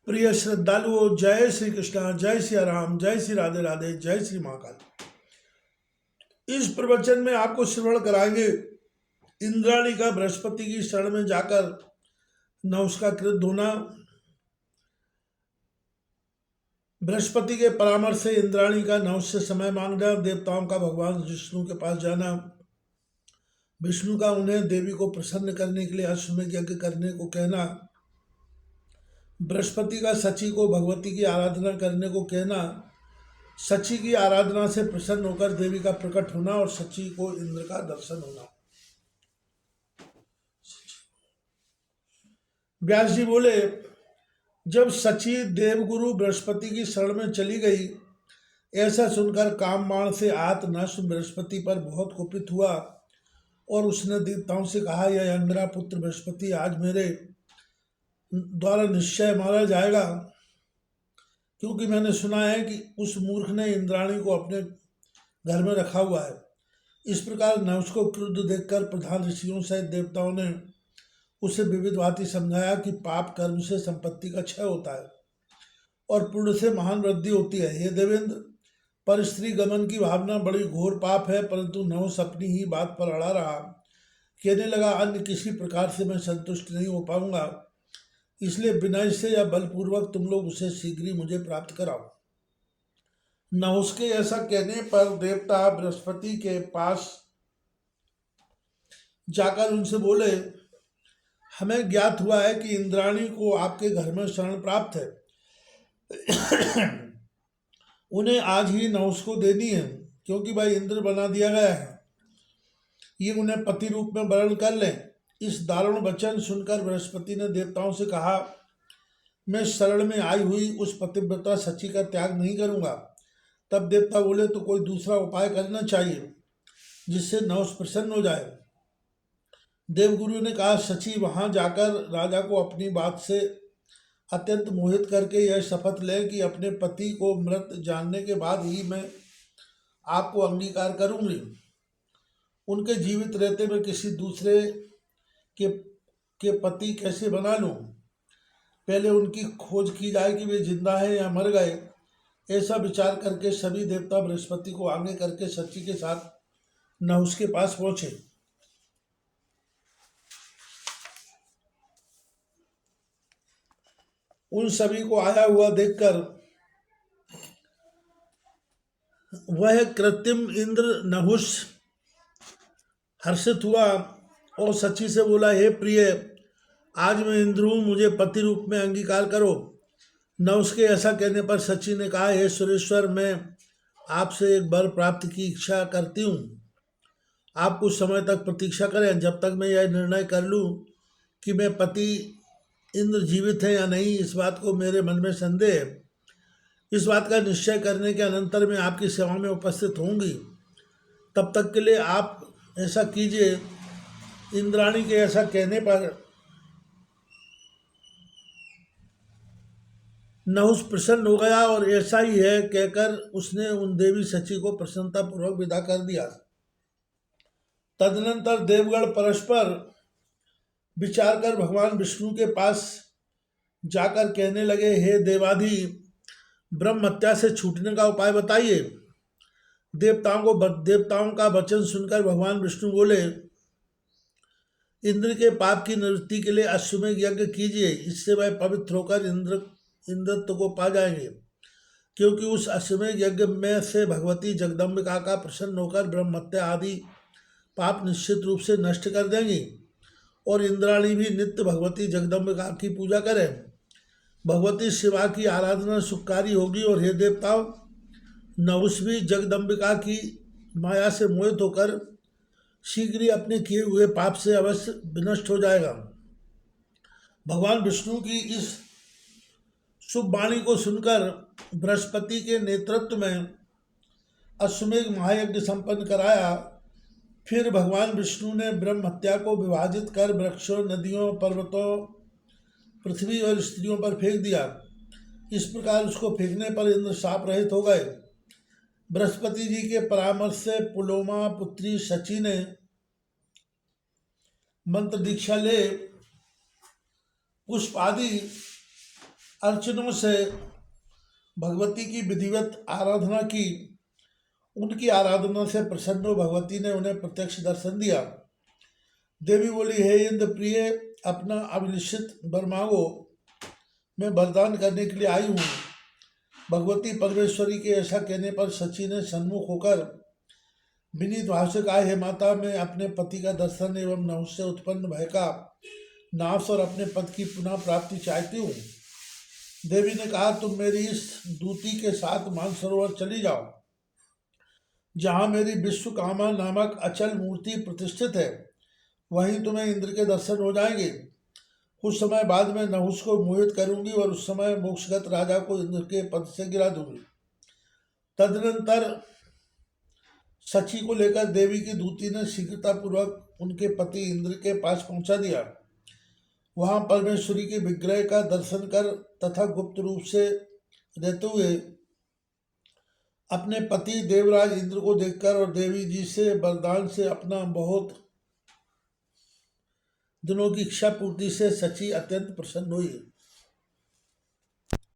प्रिय श्रद्धालुओं, जय श्री कृष्णा, जय श्री राम, जय श्री राधे राधे, जय श्री महाकाल। इस प्रवचन में आपको श्रवण कराएंगे इंद्राणी का बृहस्पति की शरण में जाकर नहुष का क्रोध होना, बृहस्पति के परामर्श से इंद्राणी का नहुष से समय मांगना, देवताओं का भगवान विष्णु के पास जाना, विष्णु का उन्हें देवी को प्रसन्न करने के लिए अश्वमेध यज्ञ करने को कहना, बृहस्पति का सची को भगवती की आराधना करने को कहना, सची की आराधना से प्रसन्न होकर देवी का प्रकट होना और सची को इंद्र का दर्शन होना। व्यास जी बोले, जब सची देवगुरु बृहस्पति की शरण में चली गई, ऐसा सुनकर कामबाण से आहत नष्ट बृहस्पति पर बहुत कुपित हुआ और उसने देवताओं से कहा, यह अंगरा पुत्र बृहस्पति आज मेरे द्वारा निश्चय मारा जाएगा, क्योंकि मैंने सुना है कि उस मूर्ख ने इंद्राणी को अपने घर में रखा हुआ है। इस प्रकार नहुष को क्रुद्ध देखकर प्रधान ऋषियों सहित देवताओं ने उसे विविध भांति समझाया कि पाप कर्म से संपत्ति का क्षय होता है और पुण्य से महान वृद्धि होती है। हे देवेंद्र, पर स्त्री गमन की भावना बड़ी घोर पाप है। परंतु नहुष अपनी ही बात पर अड़ा रहा, कहने लगा, अन्य किसी प्रकार से मैं संतुष्ट नहीं हो पाऊंगा, इसलिए विनय से या बलपूर्वक तुम लोग उसे शीघ्र ही मुझे प्राप्त कराओ। नहुष के ऐसा कहने पर देवता बृहस्पति के पास जाकर उनसे बोले, हमें ज्ञात हुआ है कि इंद्राणी को आपके घर में शरण प्राप्त है। उन्हें आज ही नहुष को देनी है, क्योंकि भाई इंद्र बना दिया गया है। ये उन्हें पति रूप में वर्ण कर लें। इस दारुण वचन सुनकर बृहस्पति ने देवताओं से कहा, मैं शरण में आई हुई उस पतिव्रता सची का त्याग नहीं करूंगा। तब देवता बोले, तो कोई दूसरा उपाय करना चाहिए जिससे नहुष प्रसन्न हो जाए। देवगुरु ने कहा, सची वहां जाकर राजा को अपनी बात से अत्यंत मोहित करके यह शपथ लें कि अपने पति को मृत जानने के बाद ही मैं आपको अंगीकार करूंगी। उनके जीवित रहते मैं किसी दूसरे के पति कैसे बना लूं? पहले उनकी खोज की जाए कि वे जिंदा हैं या मर गए। ऐसा विचार करके सभी देवता बृहस्पति को आगे करके सची के साथ नहुष के पास पहुंचे। उन सभी को आया हुआ देखकर वह कृत्रिम इंद्र नहुष हर्षित हुआ और सची से बोला, हे प्रिय, आज मैं इंद्र हूँ, मुझे पति रूप में अंगीकार करो। नहुष के ऐसा कहने पर सची ने कहा, हे सुरेश्वर, मैं आपसे एक वर प्राप्त की इच्छा करती हूँ। आप कुछ समय तक प्रतीक्षा करें, जब तक मैं यह निर्णय कर लूँ कि मैं पति इंद्र जीवित है या नहीं। इस बात को मेरे मन में संदेह है। इस बात का निश्चय करने के अनंतर मैं आपकी सेवा में उपस्थित होंगी। तब तक के लिए आप ऐसा कीजिए। इंद्राणी के ऐसा कहने पर नहुष प्रसन्न हो गया और ऐसा ही है कहकर उसने उन देवी सची को प्रसन्नतापूर्वक विदा कर दिया। तदनंतर देवगण परस्पर विचार कर भगवान विष्णु के पास जाकर कहने लगे, हे देवाधि, ब्रह्म हत्या से छूटने का उपाय बताइए। देवताओं का वचन सुनकर भगवान विष्णु बोले, इंद्र के पाप की निवृत्ति के लिए अश्वमेध यज्ञ कीजिए, इससे वह पवित्र होकर इंद्रत्व को पा जाएंगे। क्योंकि उस अश्वमेध यज्ञ में से भगवती जगदम्बिका का प्रसन्न होकर ब्रह्म हत्या आदि पाप निश्चित रूप से नष्ट कर देंगी और इंद्राणी भी नित्य भगवती जगदम्बिका की पूजा करें। भगवती शिवा की आराधना सुखकारी होगी और हे देवताओं, नहुष भी जगदम्बिका की माया से मोहित होकर शीघ्र ही अपने किए हुए पाप से अवश्य विनष्ट हो जाएगा। भगवान विष्णु की इस शुभ वाणी को सुनकर बृहस्पति के नेतृत्व में अश्वमेध महायज्ञ संपन्न कराया। फिर भगवान विष्णु ने ब्रह्म हत्या को विभाजित कर वृक्षों, नदियों, पर्वतों, पृथ्वी और स्त्रियों पर फेंक दिया। इस प्रकार उसको फेंकने पर इंद्र शाप रहित हो गए। बृहस्पति जी के परामर्श से पुलोमा पुत्री सची ने मंत्र दीक्षा ले पुष्प आदि अर्चनों से भगवती की विधिवत आराधना की। उनकी आराधना से प्रसन्न हो भगवती ने उन्हें प्रत्यक्ष दर्शन दिया। देवी बोली, हे इंद्र प्रिय, अपना अभिनिश्चित वर मांगो, मैं वरदान करने के लिए आई हूँ। भगवती परमेश्वरी के ऐसा कहने पर सची ने सन्मुख होकर विनीत भाव से कहा, हे माता, मैं अपने पति का दर्शन एवं नहुष से उत्पन्न भय का नाश और अपने पद की पुनः प्राप्ति चाहती हूँ। देवी ने कहा, तुम मेरी इस दूती के साथ मानसरोवर चली जाओ, जहाँ मेरी विश्वकामा नामक अचल मूर्ति प्रतिष्ठित है। वहीं तुम्हें इंद्र के दर्शन हो जाएंगे। कुछ समय बाद मैं नहुष को मोहित करूंगी और उस समय मोक्षगत राजा को इंद्र के पद से गिरा दूंगी। तदनंतर सची को लेकर देवी की दूती ने शीघ्रतापूर्वक उनके पति इंद्र के पास पहुंचा दिया। वहां परमेश्वरी के विग्रह का दर्शन कर तथा गुप्त रूप से रहते हुए अपने पति देवराज इंद्र को देखकर और देवी जी से वरदान से अपना बहुत दिनों की इच्छा पूर्ति से सची अत्यंत प्रसन्न हुई।